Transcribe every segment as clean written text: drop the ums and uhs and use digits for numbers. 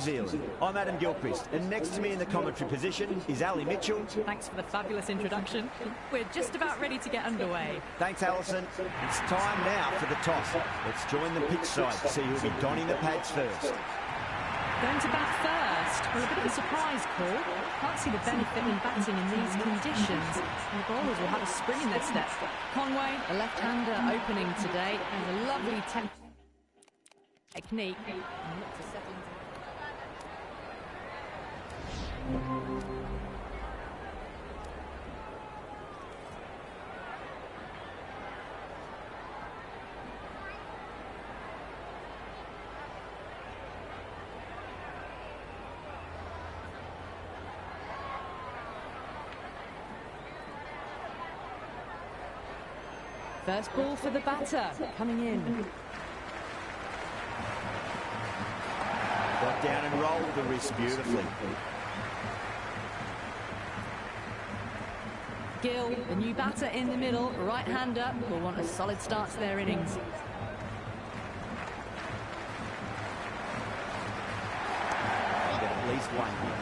Zealand. I'm Adam Gilchrist, and next to me in the commentary position is Ali Mitchell. Thanks for the fabulous introduction. We're just about ready to get underway. Thanks, Alison. It's time now for the toss. Let's join the pitch side to see who'll be donning the pads first. Going to bat first. Well, a bit of a surprise call. Can't see the benefit in batting in these conditions. And the bowlers will have a spring in their step. Conway, the left-hander opening today, has a lovely technique. And look to settle into... First ball for the batter, coming in. Got down and rolled the wrist beautifully. Gill, the new batter in the middle, right-hander, will want a solid start to their innings. I'll get at least one here.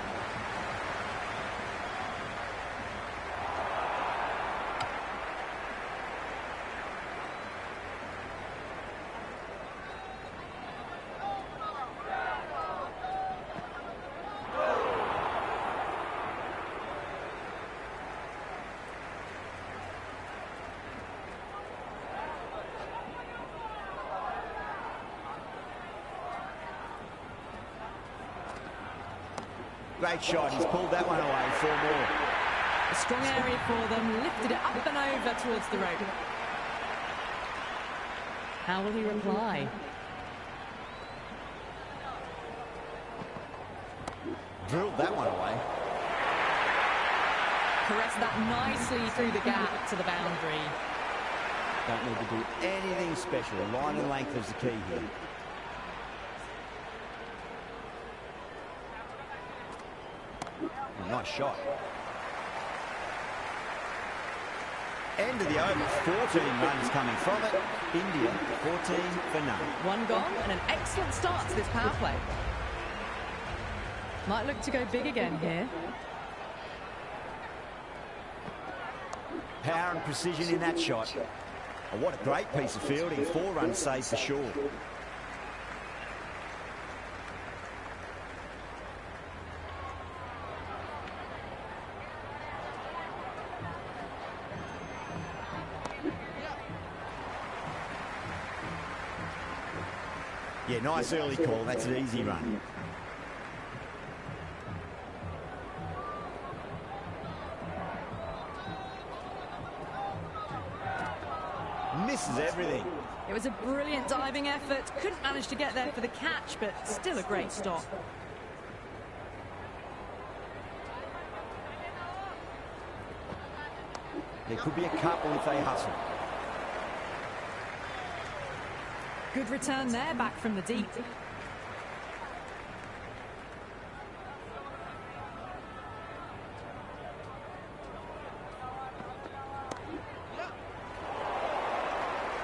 Great shot, he's pulled that one away, 4 more. A strong area for them, lifted it up and over towards the rope. How will he reply? Drilled that one away. Caressed that nicely through the gap to the boundary. Don't need to do anything special, line and length is the key here. Nice shot. End of the over, 14 runs coming from it. India, 14 for none. One gone and an excellent start to this power play. Might look to go big again here. Power and precision in that shot. Oh, what a great piece of fielding. 4 runs saved for sure. Yeah, nice early call. That's an easy run. Misses everything. It was a brilliant diving effort. Couldn't manage to get there for the catch, but still a great stop. There could be a couple if they hustle. Good return there, back from the deep.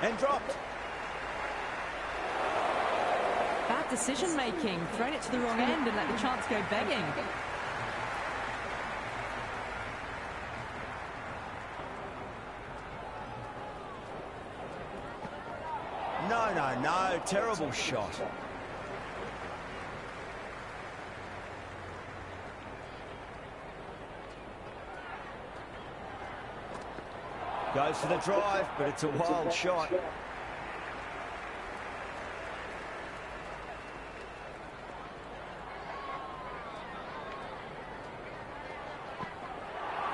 And dropped. Bad decision making. Thrown it to the wrong end and let the chance go begging. No, terrible shot. Goes for the drive, but it's a wild shot.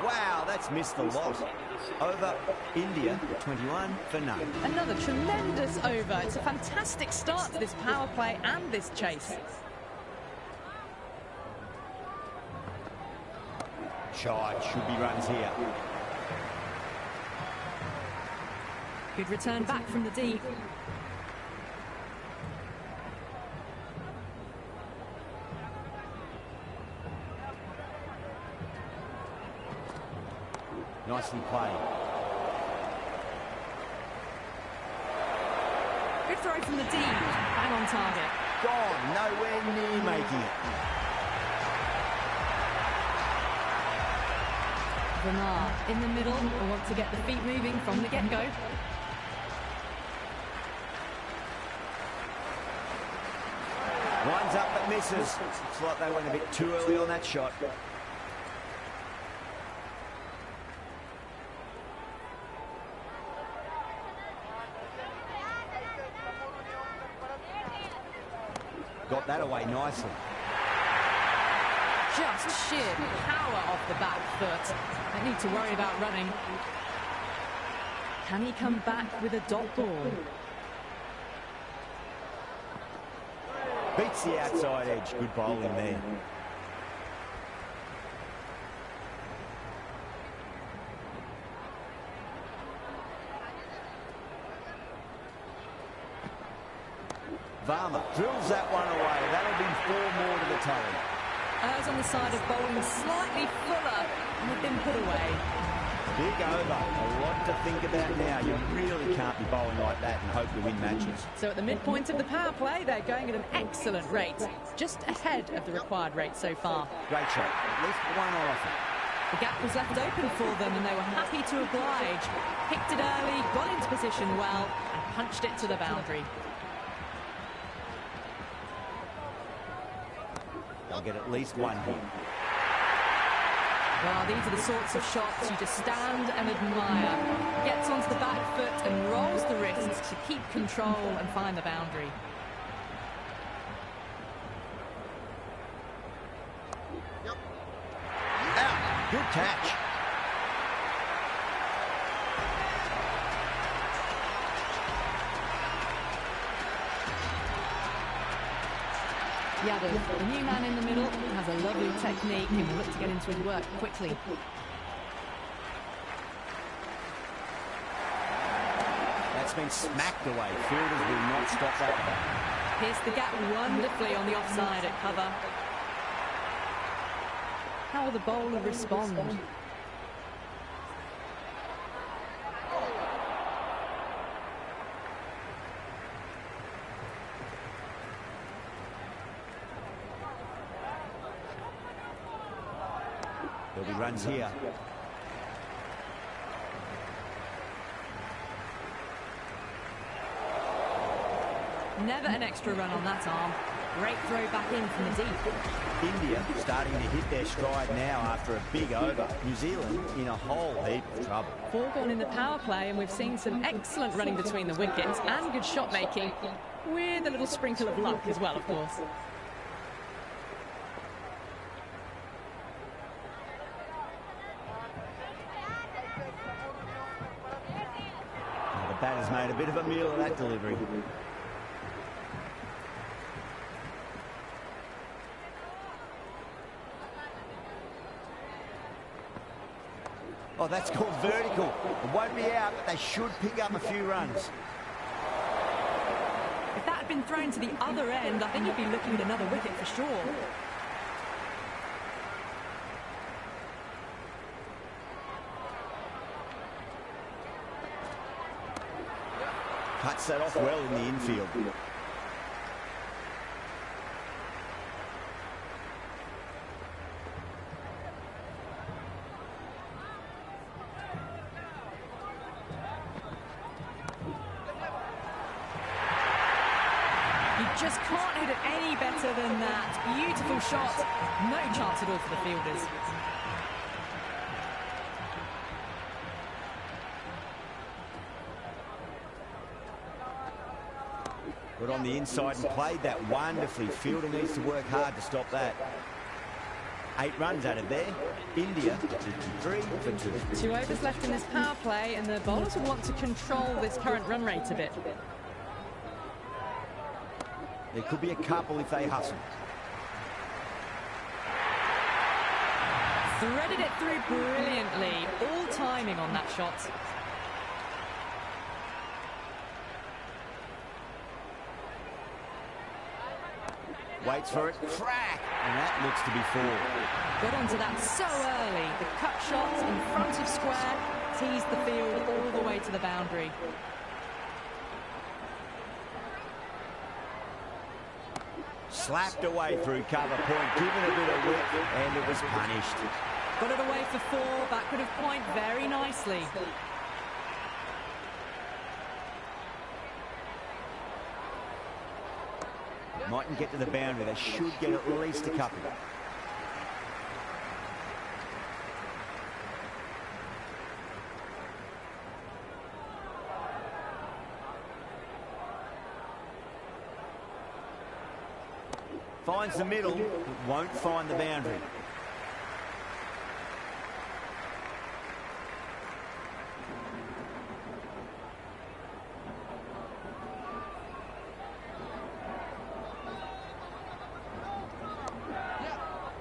Wow, that's missed the lot. Over, India, 21 for none. Another tremendous over. It's a fantastic start to this power play and this chase. Shot, should be runs here. Good return back from the deep. Nicely played. Good throw from the deep. Bang on target. Gone, nowhere near making it. In the middle, I want to get the feet moving from the get-go. Winds up but misses. Looks like they went a bit too early on that shot. Got that away nicely. Just sheer power off the back foot. Don't need to worry about running. Can he come back with a dot ball? Beats the outside edge. Good bowling there. Varma drills that one away. That'll be 4 more to the tally. Errs on the side of bowling slightly fuller, and they've been put away. Big over. A lot to think about now. You really can't be bowling like that and hope to win matches. So at the midpoint of the power play, they're going at an excellent rate, just ahead of the required rate so far. Great shot. At least one off it. The gap was left open for them, and they were happy to oblige. Picked it early, got into position well, and punched it to the boundary. They'll get at least one here. Well, these are the sorts of shots you just stand and admire. Gets onto the back foot and rolls the wrists to keep control and find the boundary. Out. Good catch. Yadav, the new man in the middle, has a lovely technique and will look to get into his work quickly. That's been smacked away. Fielders will not stop that. Pierced the gap wonderfully on the offside at cover. How will the bowler respond? There'll be runs here. Never an extra run on that arm. Great throw back in from the deep. India starting to hit their stride now after a big over. New Zealand in a whole heap of trouble. 4 gone in the power play, and we've seen some excellent running between the wickets and good shot making, with a little sprinkle of luck as well, of course. The batter's made a bit of a meal of that delivery. Oh, that's called vertical. It won't be out, but they should pick up a few runs. If that had been thrown to the other end, I think you'd be looking at another wicket for sure. Cuts that off well in the infield. You just can't hit it any better than that. Beautiful shot. No chance at all for the fielders. Got on the inside and played that wonderfully. Fielder needs to work hard to stop that. 8 runs out of there. India 3 for 2. 2 overs left in this power play, and the bowlers will want to control this current run rate a bit. There could be a couple if they hustle. Threaded it through brilliantly. All timing on that shot. Waits for it. Crack! And that looks to be 4. Got onto that so early. The cut shot in front of square teased the field all the way to the boundary. Slapped away through cover point, given a bit of whip, and it was punished. Got it away for 4, backward of point very nicely. Mightn't get to the boundary. They should get at least a couple. Finds the middle, but won't find the boundary.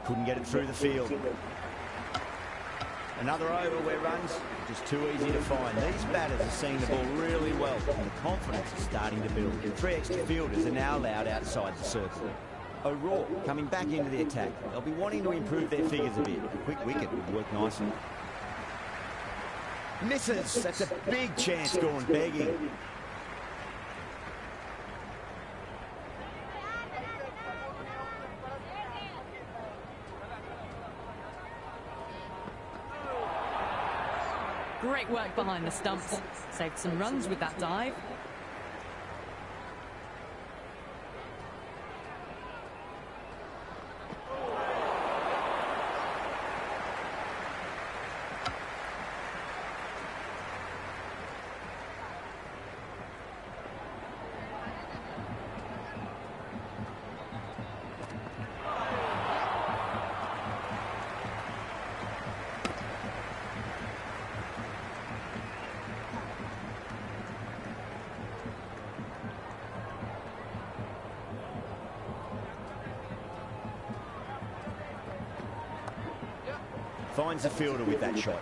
Couldn't get it through the field. Another over where runs are just too easy to find. These batters are seeing the ball really well, and the confidence is starting to build. 3 extra fielders are now allowed outside the circle. O'Rourke coming back into the attack. They'll be wanting to improve their figures a bit. A quick wicket would work nicely. Misses. That's a big chance gone begging. Great work behind the stumps. Saved some runs with that dive. Finds the fielder with that shot.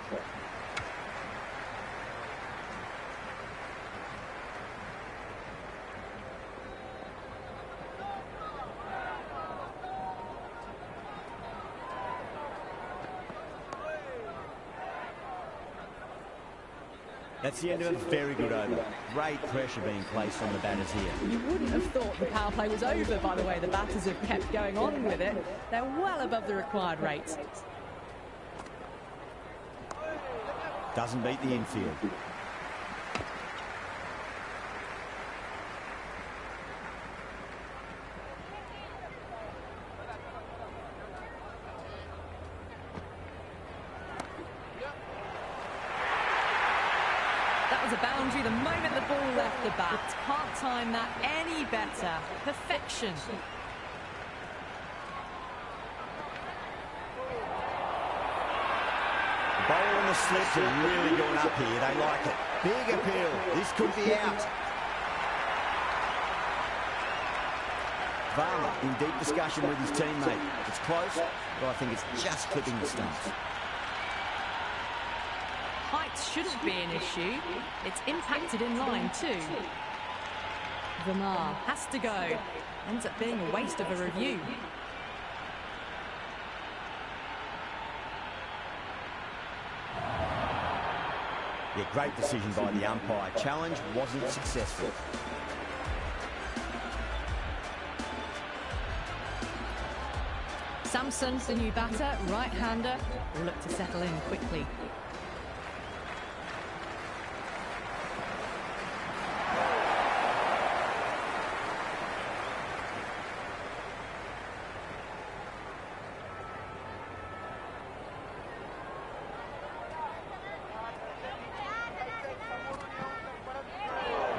That's the end of a very good over. Great pressure being placed on the batters here. You wouldn't have thought the power play was over by the way the batters have kept going on with it. They're well above the required rate. Doesn't beat the infield. That was a boundary the moment the ball left the bat. Can't time that any better. Perfection. Bowl and the slips have really gone up here. They like it. Big appeal. This could be out. Varma in deep discussion with his teammate. It's close, but I think it's just clipping the stumps. Height shouldn't be an issue. It's impacted in line too. Verma has to go. Ends up being a waste of a review. Yeah, great decision by the umpire. Challenge wasn't successful. Samson, the new batter, right-hander, will look to settle in quickly.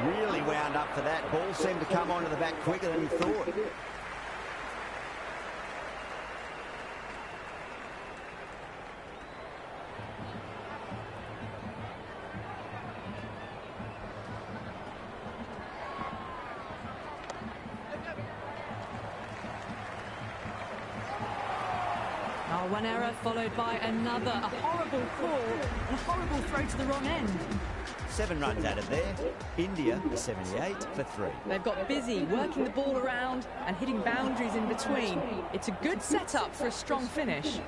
Really wound up for that. Ball seemed to come onto the bat quicker than he thought. One error followed by another. A horrible call and a horrible throw to the wrong end. 7 runs out of there. India 78 for 3. They've got busy working the ball around and hitting boundaries in between. It's a good setup for a strong finish.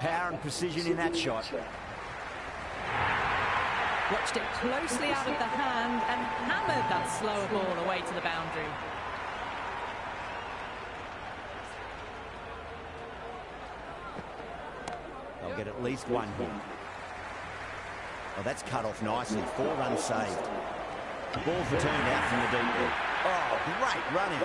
power and precision in that shot. Watched it closely out of the hand and hammered that slower ball away to the boundary. They'll get at least one here. Oh, that's cut off nicely. 4 runs saved. The ball's returned out from the deep end. Oh, great running.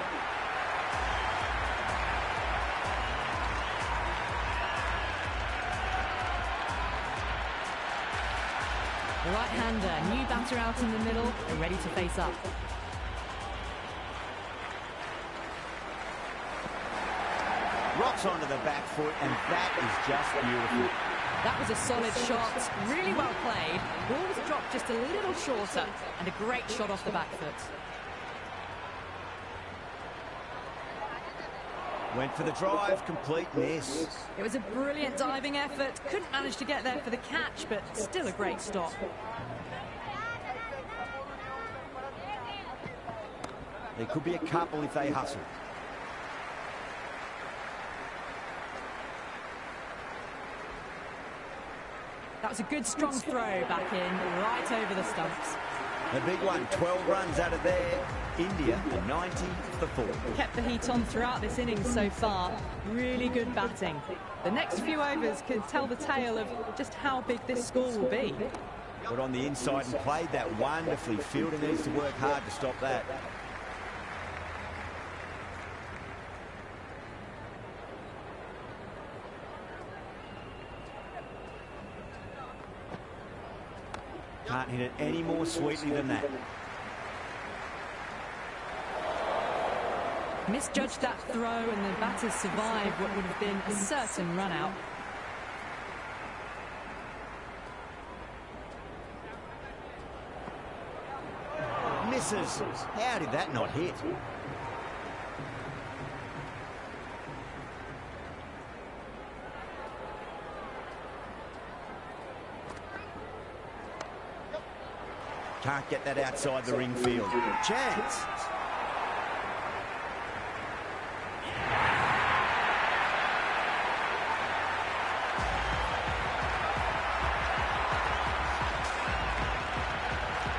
The right-hander, new batter out in the middle, and ready to face up. Rocks onto the back foot, and that is just beautiful. That was a solid shot, really well played. Ball was dropped just a little shorter, and a great shot off the back foot. Went for the drive, complete miss. It was a brilliant diving effort. Couldn't manage to get there for the catch, but still a great stop. There could be a couple if they hustle. That was a good, strong throw back in, right over the stumps. The big one, 12 runs out of there. India, a 90 for 4. Kept the heat on throughout this innings so far. Really good batting. The next few overs could tell the tale of just how big this score will be. Got on the inside and played that wonderfully. Fielder needs to work hard to stop that. Can't hit it any more sweetly than that. Misjudged that throw and the batters survived what would have been a certain run out. Misses. How did that not hit? Can't get that outside the ring field. Chance.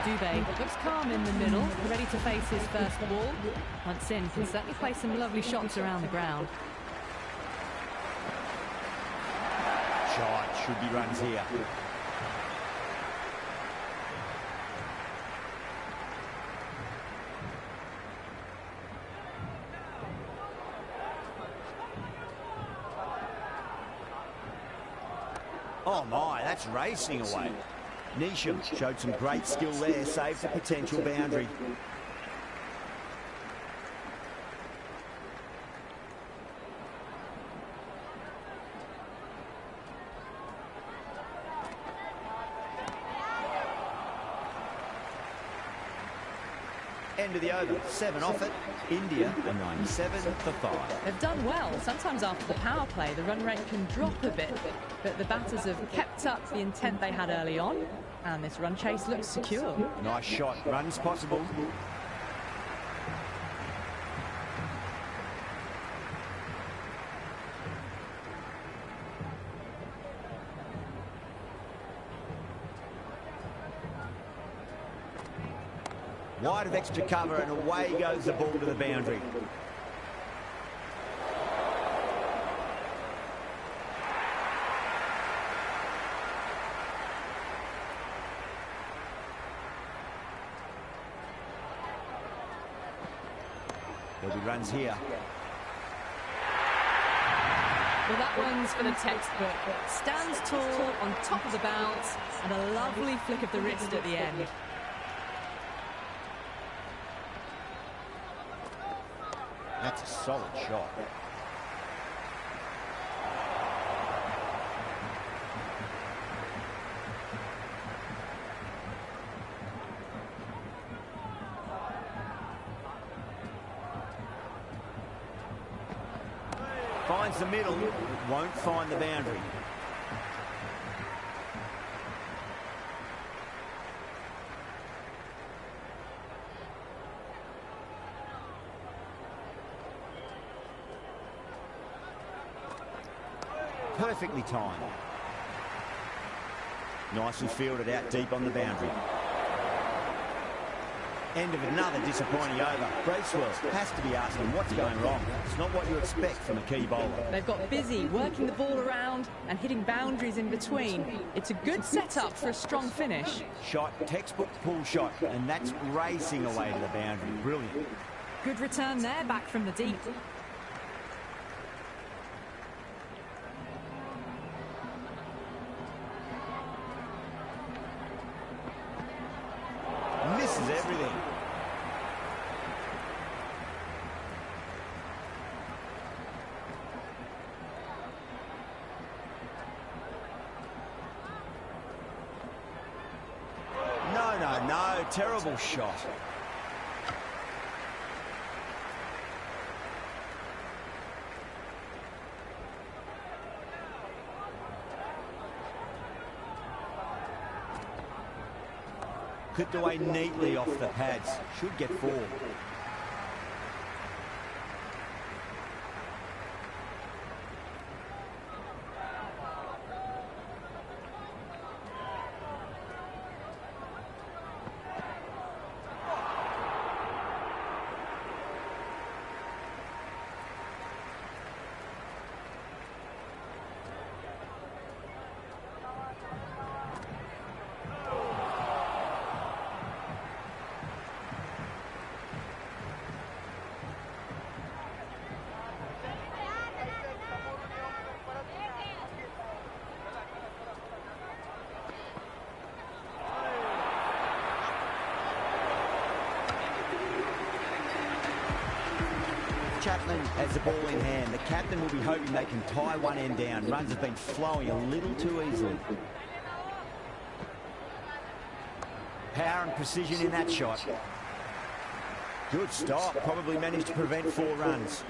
Dubé looks calm in the middle, ready to face his first ball. Once in, can certainly play some lovely shots around the ground. Shot. Should be runs here. Oh my, that's racing away. Nisham showed some great skill there, saved a potential boundary. End of the over, 7 off it. India a 97 for 5. They've done well. Sometimes after the power play, the run rate can drop a bit, but the batters have kept up the intent they had early on, and this run chase looks secure. Nice shot, runs possible. Wide of extra cover, and away goes the ball to the boundary. There'll be runs here. Well, that one's for the textbook. Stands tall on top of the bounce, and a lovely flick of the wrist at the end. That's a solid shot. Finds the middle, but won't find the boundary. perfectly timed. Nicely fielded out deep on the boundary. End of another disappointing over. Bracewell has to be asking what's going wrong. It's not what you expect from a key bowler. They've got busy working the ball around and hitting boundaries in between. It's a good setup for a strong finish. Shot, textbook pull shot, and that's racing away to the boundary. Brilliant. Good return there, back from the deep. Misses everything. No, terrible shot. Clipped away neatly off the pads. Should get 4. Chapman has the ball in hand. The captain will be hoping they can tie one end down. Runs have been flowing a little too easily. Power and precision in that shot. Good stop. Probably managed to prevent 4 runs.